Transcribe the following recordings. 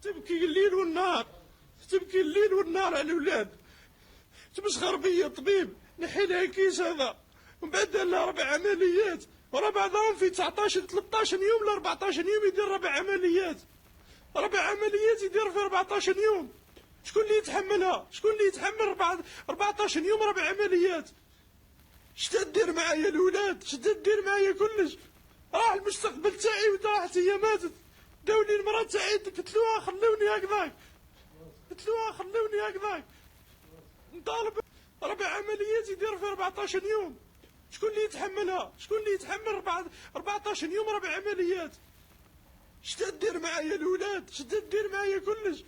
تبكي الليل والنهار، تبكي الليل والنهار على الأولاد. تمسخر بيا طبيب نحي لها الكيس هذا ومن بعد دار لها 4 عمليات، وراه بعضهم في 19 13 يوم ل 14 يوم يدير 4 عمليات. 4 عمليات يدير في 14 يوم. شكون اللي يتحملها؟ شكون اللي يتحمل 14 يوم 4 عمليات؟ اش تدير معايا الولاد؟ اش تدير معايا كلش؟ راح المستقبل تاعي وراحت هي ماتت. داولي المراه تاعي قتلوها خلوني هكذاك، قتلوها خلوني هكذاك. نطالب 4 عمليات يدير في 14 يوم. شكون اللي يتحملها؟ شكون اللي يتحمل 14 يوم 4 عمليات؟ اش تدير معايا الولاد؟ اش تدير معايا كلش؟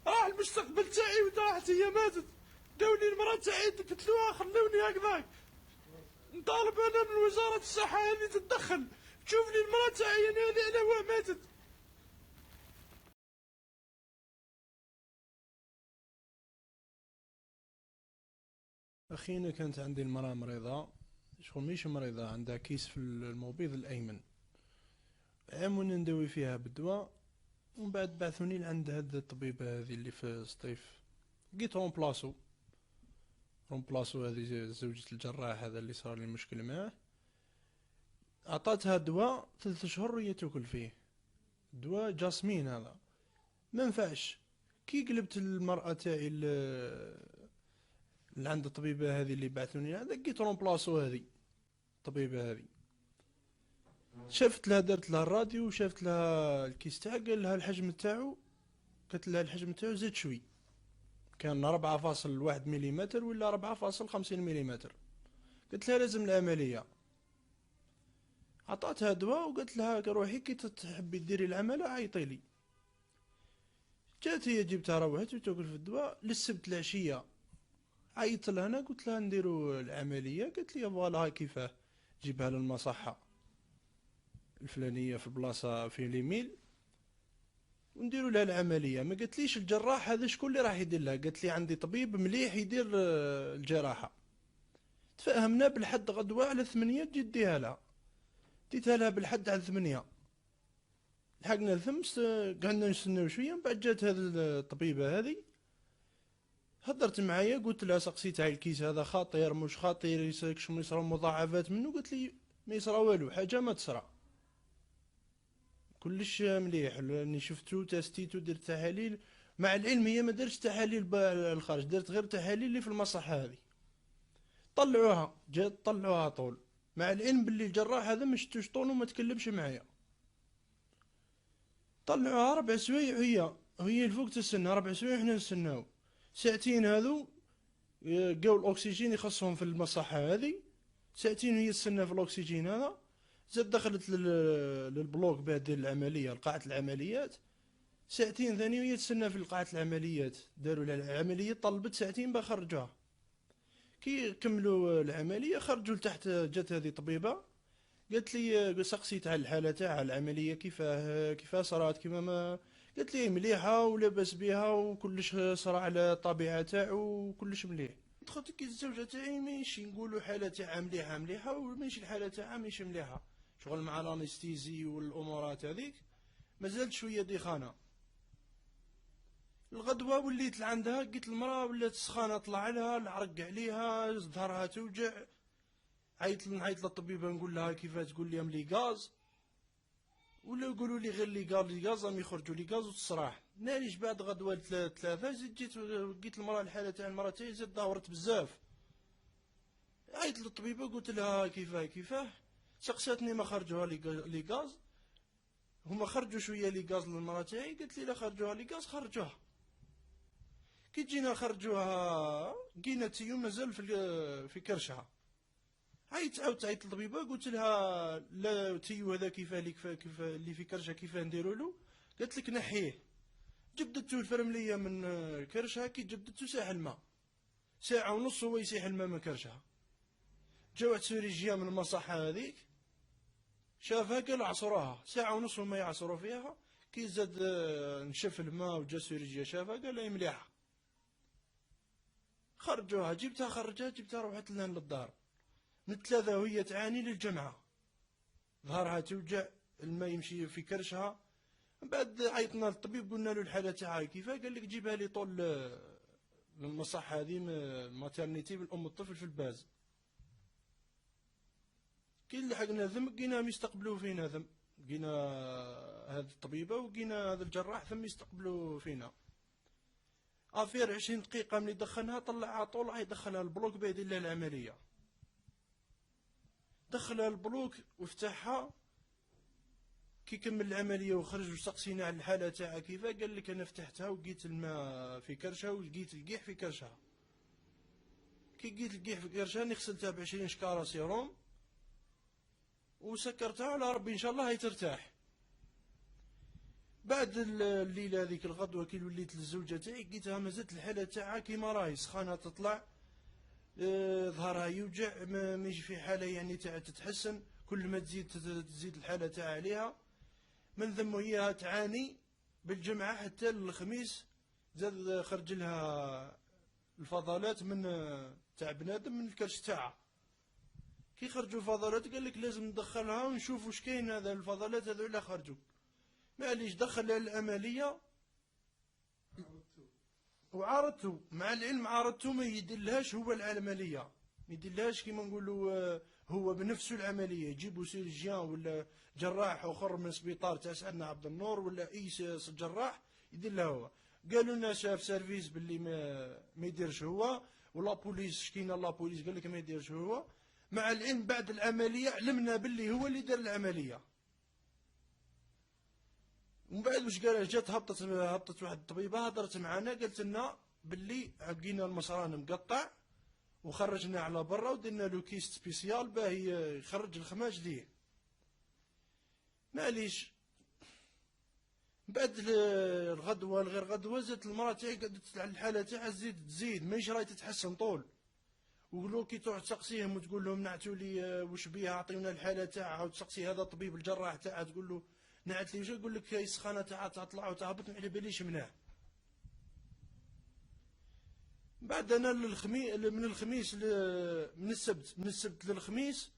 راح المستقبل تاعي وراحت هي ماتت. داولي المراه تاعي قتلوها خلوني هكذاك. نطالب انا من وزاره الصحه هذه تتدخل، تشوف لي المراه تاعي انا هذه على ماتت. أخينا كانت عندي المرأة مريضة، شغل ميش مريضة، عندها كيس في المبيض الأيمن. عمونا ندوي فيها بالدواء، ومن بعد بعثوني لعند هاد الطبيبة هذه اللي في سطيف. لقيت رومبلاسو هذه زوجة الجراح هذا اللي صار لي مشكل معاه. عطاتها دواء 3 شهور وهي تاكل فيه، دواء جاسمين هذا ما نفعش. كي قلبت المرأة تاعي اللي عند الطبيبة هذه اللي بعثوني هذا، لقيت رومبلاسو هذه الطبيبة هذه. شافت لها، درت لها الراديو وشافت لها الكيس تاعها، قال لها الحجم تاعو، قالت لها الحجم تاعو زاد شوي، كان 4.1 مليمتر ولا 4.50 مليمتر. قلت لها لازم العملية. عطاتها دواء وقالت لها روحي كي تحبي ديري العملية عيطيلي. جات هي جبتها روحت وتاكل في الدواء. للسبت العشية عيطت لها انا، قلت لها نديرو العملية. قالت لي فوالا كيفاه، جيبها للمصحة الفلانية في البلاصة في ليميل ونديروا لها العمليه. ما قالتليش الجراح هذا شكون اللي راح يدير لها، قالت لي عندي طبيب مليح يدير الجراحه. تفاهمنا بالحد غدوه على 8 تجي ديها لها. ديتها لها بالحد على 8. لحقنا الخمس قعدنا نستناو شويه، من بعد جات هذه الطبيبه هذه هضرت معايا، قلت لها سقسيتها الكيس هذا خطير مش خطير، يسالك ما يصرا مضاعفات منه؟ قالت لي ما يصرا والو، حاجه ما تصرا، كلش مليح. راني شفتو تستيتو درت تحاليل، مع العلم هي ما درتش تحاليل الخارج، درت غير تحاليل اللي في المصحة هذه. طلعوها، جات طلعوها طول، مع العلم باللي الجراح هذا ما شفتوش طول وما تكلمش معايا. طلعوها 4 سوايع، هي الفوق تستنى 4 سوايع، حنا نستناو ساعتين. هذو قاو الاكسجين يخصهم في المصحة هذه، ساعتين وهي تستنى في الاكسجين هذا. زاد دخلت للبلوك بعد دير العملية لقاعة العمليات، ساعتين ثاني وهي تستنى في قاعة العمليات. داروا لها العملية، طلبت ساعتين بخرجوها. كي كملوا العملية خرجوا لتحت. جات هذه طبيبة قالت لي، سقسيت على الحالة تاعها العملية كيفاه صرات، كيما ما قالت لي مليحة ولاباس بها وكلش صرا على الطبيعة تاعو وكلش مليح. دخلت كي الزوجة تاعي ماشي نقولوا حالة تاعها مليحة وماشي الحالة تاعها ماشي مليحة، شغل مع الانستيزي والامورات هذيك مازالت شوية ديخانة. الغدوة وليت لعندها، قلت المرأة ولات سخانة طلع لها العرق عليها، ظهرها توجع. نعيط للطبيبة نقول لها كيفاه، تقول لي لي غاز، ولا يقولوا لي غير لي غاز راهم يخرجوا لي غاز وتصراح. ناريش بعد غدوة 3 زيد جيت لقيت المرأة الحالة تاع المرأة تاعي زاد دهورت بزاف. عيطت للطبيبة قلت لها كيفاه، سقساتني ما خرجوها لي غاز. هما خرجوا شوية لي غاز للمرأة تاعي، قلت لي لا خرجوها لي غاز خرجوها. كي جينا خرجوها لقينا تيو مازال في كرشها. عاودت عيطت للطبيبه قلت لها لا تيو هذا كيفاه اللي في كرشها كيفاه نديروا له؟ قالت لك نحيه. جبدته الفرمليه من كرشها، كي جبدته ساح الماء، ساعه ونص هو يسيح الماء من كرشها. جا واحد سوريجيا من المصحه هذيك شافها قال عصروها، ساعه ونص هما يعصروا فيها. كي زاد نشف الماء وجا سوريجيا شافها قال لي مليحه. خرجوها، جبتها روحت لنا للدار. من 3 وهي تعاني للجمعة، ظهرها توجع، الماء يمشي في كرشها. من بعد عيطنا للطبيب قلنا له الحاله تاعها كيفاه، قال لك جيبها لي طول المصحة هذه الماترنيتي من ام الطفل في الباز. كي لحقنا ثم لقيناهم يستقبلوا فينا، ثم لقينا هذه الطبيبه ولقينا هذا الجراح ثم يستقبلوا فينا. افير 20 دقيقه ملي دخلها طلعها طول يدخلها البلوك بعد يدير لها العمليه. دخلها البلوك وفتحها، كي كمل العمليه وخرج وسقسينا على الحاله تاعها كيفاه، قال لك انا فتحتها ولقيت الماء في كرشها ولقيت القيح في كرشها. كي لقيت القيح في كرشها اني غسلتها ب20 شكاره سيروم وسكرتها على ربي ان شاء الله هي ترتاح. بعد الليله هذيك الغدوه كي وليت للزوجه تاعي لقيتها مازالت الحاله تاعها كيما راهي، سخانه تطلع، ظهرها يوجع، ما يجي في حاله يعني تاع تتحسن، كل ما تزيد الحاله تاعها عليها. من ثم هي تعاني بالجمعه حتى الخميس زاد خرج لها الفضلات من تاع بنادم من الكرش تاعها. كي خرجوا الفضلات قال لك لازم ندخلها ونشوف واش كاين، هذا الفضلات هذو على خرجوا. معليش دخلها العمليه وعارضته، مع العلم عارضته ما يديرلهاش هو العمليه، ما يديرلهاش كيما نقولوا هو بنفسه العمليه، يجيبوا سيرجيان ولا جراح اخر من السبيطار تاع سعدنا عبد النور ولا اي جراح يدير له هو. قالوا لنا شاف سيرفيس باللي ما يديرش هو، ولا بوليس شكينا لا بوليس قال لك ما يديرش هو. مع العلم بعد العمليه علمنا باللي هو اللي دار العمليه. ومن بعد واش قال، جات هبطت واحد الطبيبه هضرت معنا قالت لنا باللي لقينا المصران مقطع وخرجنا على برا ودرنا له كيس سبيسيال باه يخرج الخماج ليه. معليش بعد الغدوه الغير غدوه زادت المراه تاعي قعدت على الحاله تاعها تزيد ماهيش راهي تتحسن طول. وقولوا كي تروح تسقسيهم وتقول لهم نعتوا لي واش بيها عطيونا الحاله تاعها، وتسقسي هذا الطبيب الجراح تاعها تقول له نعت لي واش، يقول لك هي السخانه تاعها تطلع وتهبط ما على باليش منها. بعد انا من الخميس من السبت للخميس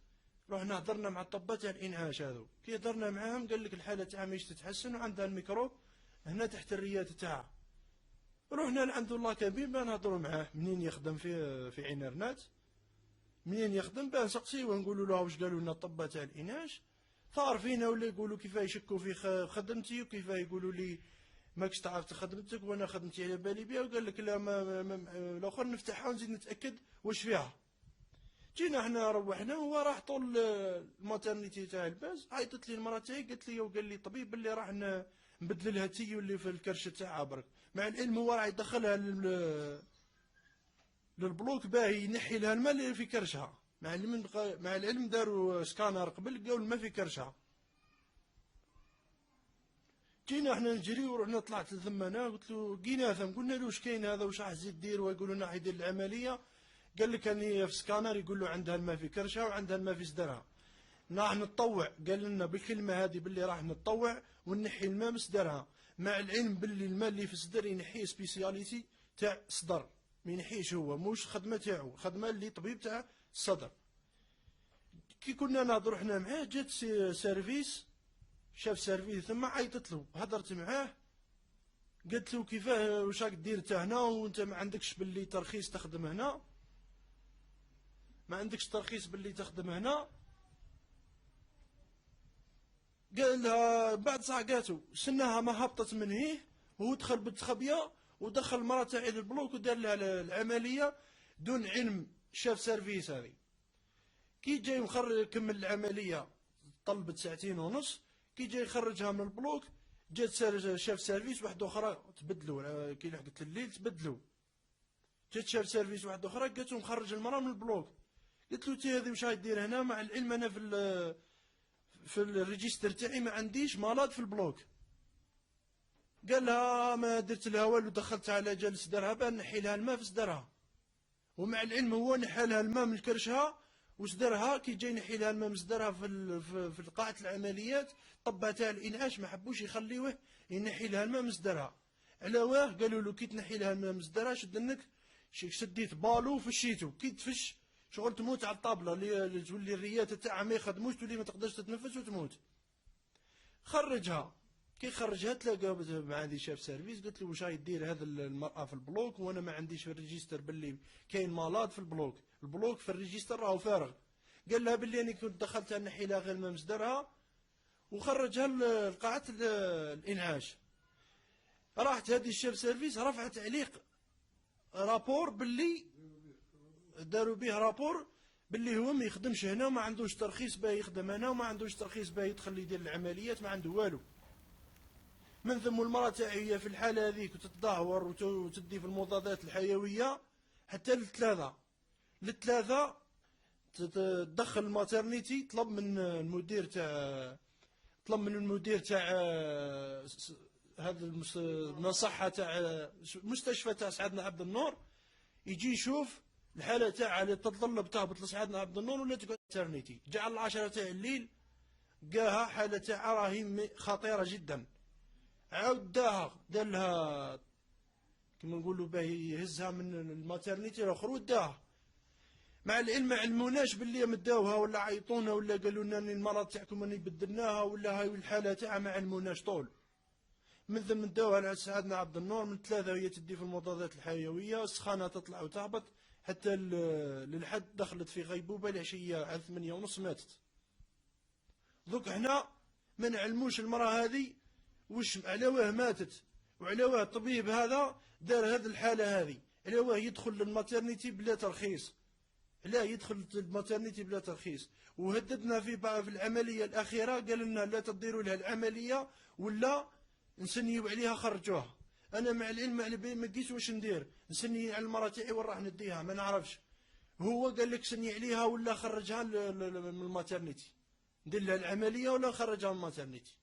رحنا هضرنا مع الطبات تاع الانعاش هذو. كي هضرنا معاهم قال لك الحاله تاعها ماهيش تتحسن وعندها الميكروب هنا تحت الريات تاعها. رحنا لعند الله كبير باه نهضروا معاه منين يخدم في عين رنات، منين يخدم باه نسقسيه ونقولوا له واش قالوا لنا الطبات تاع الانعاش. ثار فينا ولا يقولوا كيفاه يشكوا في خدمتي، وكيفاه يقولوا لي ماكش تعرف خدمتك وانا خدمتي على بالي بها. وقال لك لا الاخر نفتحها ونزيد نتاكد واش فيها. جينا احنا روحنا هو راح طول الماترنيتي تاع الباز. عيطت لي المراه تاعي قالت لي وقال لي الطبيب باللي راح نبدل لها تيو اللي في الكرشه تاعها برك. مع العلم هو راح يدخلها للبلوك باه ينحي لها الماء اللي في كرشها. مع العلم داروا سكانر قبل لقاو الماء في كرشها. جينا احنا نجري ورحنا طلعت لثمنا قلت له لقيناه ثم قلنا له واش كاين هذا واش راح تزيد دير، ويقولوا لنا راح يدير العمليه. قال لك اني في سكانر يقول له عندها الماء في كرشها وعندها الماء في صدرها. راح نتطوع، قال لنا بالكلمه هذه باللي راح نتطوع ونحي الماء من صدرها. مع العلم باللي الماء اللي في الصدر ينحيه سبيسياليتي تاع صدر، ما ينحيش هو موش خدمه تاعو، خدمه اللي طبيب تاع الصدر. كي كنا نهضروا حنا معاه جات سيرفيس، شاف سيرفيس ثم عيطت له هضرت معاه قالت له كيفاه واش راك دير تا هنا وانت ما عندكش باللي ترخيص تخدم هنا، ما عندكش ترخيص باللي تخدم هنا. قال لها بعد صعقاته سناها ما هبطت من هيه، وهو دخل بالتخبيه ودخل المراه تاعي للبلوك ودار لها العمليه دون علم شاف سيرفيس هذه. كي جاي مخرج كمل العمليه طلبت 2.5 ساعة. كي جاي يخرجها من البلوك جات شاف سيرفيس واحده اخرى تبدلوا، كي لحقت الليل تبدلوا. جات شاف سيرفيس واحده اخرى قالت له مخرج المراه من البلوك. قلت له تي هذه واش راهي دير هنا؟ مع العلم انا في الريجستر تاعي ما عنديش مرض في البلوك. قال لها ما درت لها والو، دخلت على جال صدرها باه نحي لها الماء في صدرها. ومع العلم هو نحى لها الماء من كرشها وصدرها. كي جاي ينحي لها الماء من صدرها في قاعة العمليات طبها تاع الانعاش ما حبوش يخليوه ينحي لها الماء من صدرها. على واه قالوا له كي تنحي لها الماء من صدرها شد لك شديت بالو فشيتو، كي تفش شغل تموت على الطابله اللي تولي الريات تاعها ما يخدموش، تولي ما تقدرش تتنفس وتموت. خرجها كي خرجها تلاقى مع عندي شاف سيرفيس، قلت له واش راهي دير هذا المرأة في البلوك وانا ما عنديش في الريجيستر باللي كاين مالاد في البلوك، البلوك في الريجيستر راهو فارغ. قال لها باللي انا كنت دخلتها نحي لها غير ما مصدرها وخرجها لقاعة الانعاش. راحت هذه الشيف سيرفيس رفعت عليه رابور باللي داروا به رابور باللي هو ما يخدمش هنا وما عندوش ترخيص باه يخدم هنا وما عندوش ترخيص باه يدخل يدير العمليات، ما عنده والو. من ثم المرأة تاعي هي في الحالة هذيك وتتدهور وتدي في المضادات الحيوية حتى للثلاثة تدخل الماترنيتي. طلب من المدير تاع هذا المصحة تاع مستشفى تاع سعدنا عبد النور يجي يشوف الحالة تاعها اللي تتطلب تهبط لسعدنا عبد النور ولا تقعد ماترنيتي. جعل 10 تاع الليل لقاها حالة تاعها راهي خطيرة جدا. عاود دار لها كما نقولوا باه يهزها من الماترنيتي الاخر وداها. مع العلم ما علموناش باللي مداوها ولا عيطونا ولا قالوا لنا المرض تاعكم راني بدلناها ولا هاي الحاله تاعها، ما علموناش طول. من ثم داوها على سعدنا عبد النور من 3 وهي تدي في المضادات الحيويه، السخانه تطلع وتهبط حتى للحد دخلت في غيبوبه العشيه على 8:30 ماتت. دوك حنا ما نعلموش المراه هذه وش على واه ماتت وعلى واه الطبيب هذا دار هذه الحاله هذه، على واه يدخل للماترنيتي بلا ترخيص. لا يدخل الماترنيتي بلا ترخيص. وهددنا في العمليه الاخيره قال لنا لا تديروا لها العمليه ولا نسنيوا عليها خرجوها. انا مع العلم ما قيس واش ندير، نسني على المراه تاعي وين راح نديها ما نعرفش. هو قال لك سني عليها ولا خرجها من الماترنيتي، ندير لها العمليه ولا نخرجها من الماترنيتي.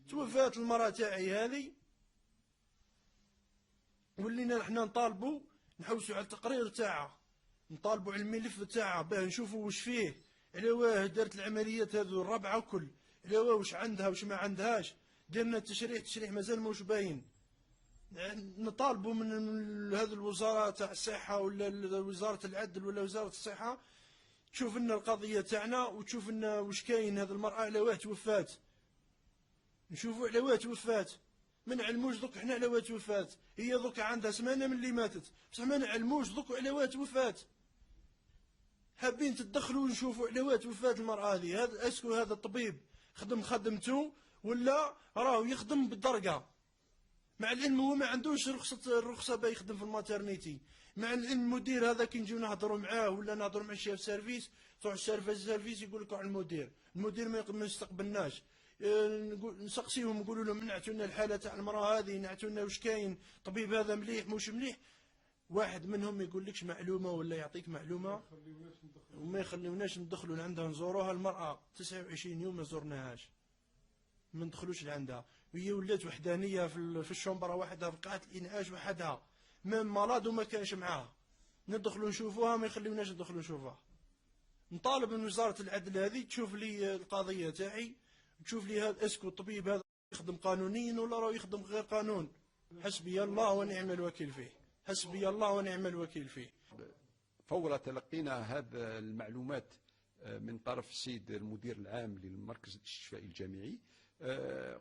توفات المراه تاعي هذه ولينا نحنا نطالبوا نحوسوا على التقرير تاعها، نطالبوا على الملف تاعها باه نشوفوا واش فيه، على واه دارت العمليات هذو الربعه كل، على واه واش عندها واش ما عندهاش. درنا تشريح مازال موش باين. نطالبوا من هذه الوزاره تاع الصحه ولا وزاره العدل ولا وزاره الصحه تشوف لنا القضيه تاعنا وتشوف لنا واش كاين. هذه المراه على واه توفات، نشوفوا على واه توفات. ما نعلموش دوك حنا على واه توفات. هي دوك عندها سمانه من اللي ماتت بصح ما نعلموش دوك على واه توفات. حابين تدخلوا ونشوفوا على واه توفات المراه هذه. هذا اسكو هذا الطبيب خدم خدمته ولا راهو يخدم بالدرجه. مع العلم هو ما عندوش الرخصه باه يخدم في الماترنيتي. مع العلم المدير هذا كي نجيو نهضروا معاه ولا نهضروا مع الشيف سيرفيس تروح السيرفيس يقول لك على المدير ما يستقبلناش. نسقسيهم نقولوا لهم نعتوا لنا الحاله تاع المراه هذه، نعتوا لنا واش كاين، طبيب هذا مليح موش مليح. واحد منهم ما يقولكش معلومه ولا يعطيك معلومه وما يخليوناش ندخلوا لعندها نزوروها. المراه 29 يوم ما زرناهاش، ما ندخلوش لعندها. وهي ولات وحدانيه في الشومبره وحدها في قاعه الانعاش وحدها، ما مرض وما كانش معاها. ندخلوا نشوفوها ما يخليوناش ندخلوا نشوفوها. نطالب من وزاره العدل هذه تشوف لي القضيه تاعي، تشوف لي هذا اسكو الطبيب هذا يخدم قانونيا ولا راه يخدم غير قانون. حسبي الله ونعم الوكيل فيه، حسبي الله ونعم الوكيل فيه. فور تلقينا هذه المعلومات من طرف السيد المدير العام للمركز الاستشفائي الجامعي،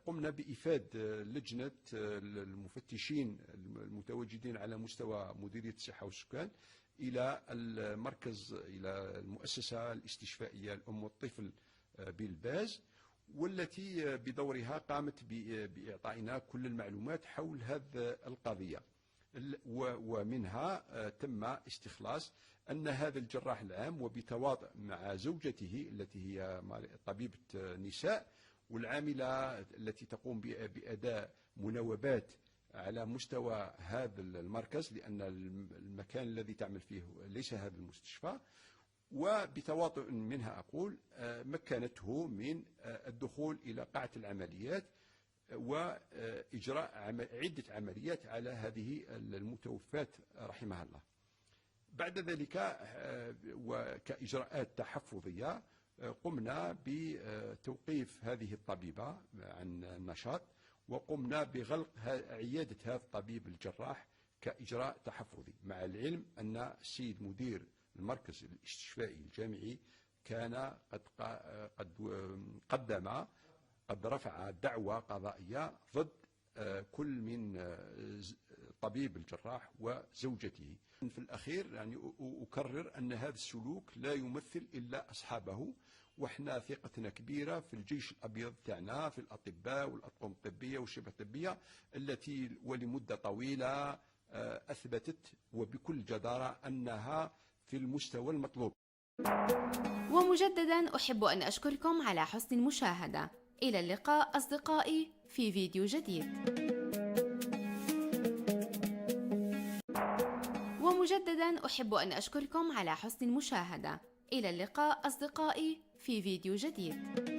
قمنا بإفادة لجنة المفتشين المتواجدين على مستوى مديرية الصحة والسكان إلى المركز، إلى المؤسسة الاستشفائية الأم والطفل بالباز، والتي بدورها قامت بإعطائنا كل المعلومات حول هذه القضية. ومنها تم استخلاص أن هذا الجراح العام وبتواطؤ مع زوجته التي هي طبيبة نساء والعاملة التي تقوم بأداء مناوبات على مستوى هذا المركز، لأن المكان الذي تعمل فيه ليس هذا المستشفى، وبتواطؤ منها أقول مكنته من الدخول إلى قاعة العمليات وإجراء عدة عمليات على هذه المتوفاة رحمها الله. بعد ذلك وكإجراءات تحفظية قمنا بتوقيف هذه الطبيبة عن النشاط، وقمنا بغلق عيادة هذا الطبيب الجراح كإجراء تحفظي، مع العلم أن السيد مدير المركز الاستشفائي الجامعي كان قد قدم قد رفع دعوى قضائية ضد كل من طبيب الجراح وزوجته. في الأخير يعني أكرر أن هذا السلوك لا يمثل إلا أصحابه، وإحنا ثقتنا كبيرة في الجيش الأبيض تاعنا، في الأطباء والأطقم الطبية والشبه الطبية التي ولمدة طويلة أثبتت وبكل جدارة أنها في المستوى المطلوب. ومجددا أحب أن أشكركم على حسن المشاهدة. إلى اللقاء أصدقائي في فيديو جديد. ومجددا أحب أن أشكركم على حسن المشاهدة. إلى اللقاء أصدقائي في فيديو جديد.